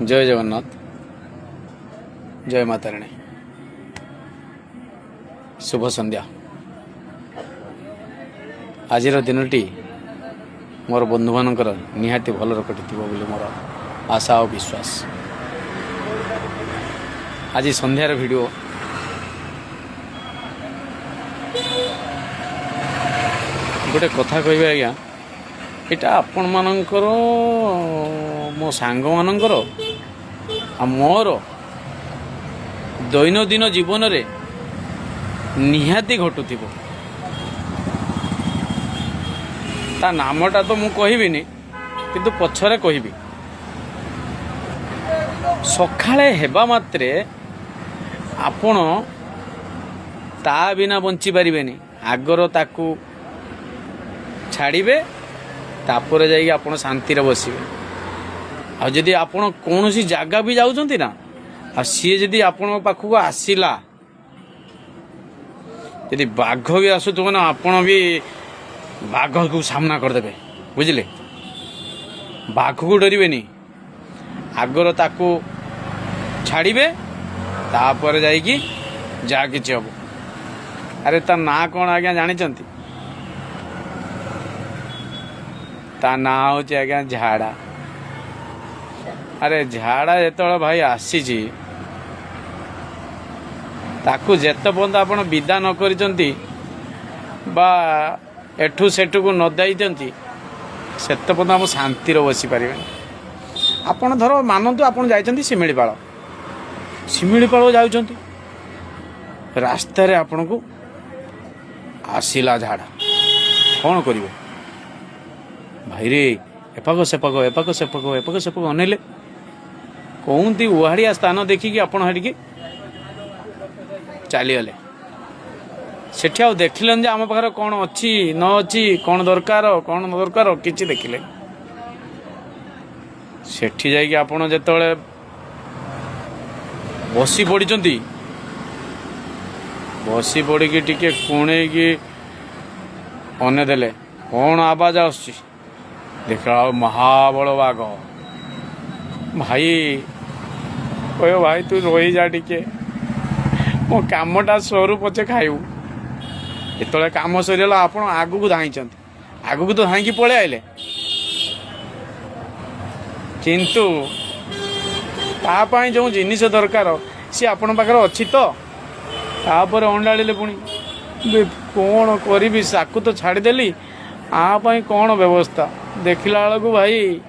जय जगन्नाथ जय माता राणी शुभ संध्या। आज दिनटी मोर बंधु मानकर निहाती भल कटि मोर आशा और विश्वास। आज संध्यार वीडियो गोटे कथा कह आज्ञा यहाँ आपण मानकर मो सांग मानकर मोर दैनंदिन जीवन रे निहाती घटुथिबो। ता नामटा तो मु कहबिनी किंतु पछरे कहबी। सकाळे हेबा मात्रे आपण ता बिना बंची पारिबेनी। आगर ताकू छाड़िबे तापर जाइए आपण शांति रे बसिबे। आ जदि आपण कोनोसी जागा भी जाउछंती ना आ सी जदि आपण पाखु आसिला यदि बाघ भी आसुथबो ना आपण भी बाघ को सामना कर देबे। बुझिले बाघ को डरिबेनी। आगर ताकू छाड़िबे तापर जाइए जा किछि हबो। अरे ता ना कोन आज्ञा जानिचंती? ता ना होची आज्ञा झाड़ा। अरे झाड़ा जेतବେଳେ भाई आसीची ताकू जेते पर्यंत आपण विदा न करिचंती बा एठू सेठू को न दाइचंती सेते पर्यंत हम शांति रे बसी पारिबे। आपण धरो मानतु आपण जाइचंती शिमिळीपाळ जाउचंती रास्ता रे आपण को आसीला झाड़ा कौन करिवे भाई रे? एपाक सेपाक अनेले कहती उहाड़िया स्थान देखिकी आपण हाड़िकी चलीगले। सेठी आउ देखिलेन जे आम पाखरे कौन अच्छी न अच्छी कौन दरकार कौन न दरकार किछि देखिले। सेठी जाइकी आपण जेतବେଳେ बसी पड़िचंती बसी पड़िकी टिके कुणेकी अने देले कौन आवाज आसुची देखा महाबल बाघ। भाई कह भाई तू रही जा टिके मो कामटा सरू पचे खाइबू। एतले काम सरीला आपण आगु को धाइचंती आगु तो धाइकी पळे आइले किंतु ता पई जो जिनिस दरकार सी आपण पाखरे अछि तो तापर अंडाड़िले पुणी कौन करी साकू तो छाड़देली आ पाई कौन व्यवस्था देखला बेलू भाई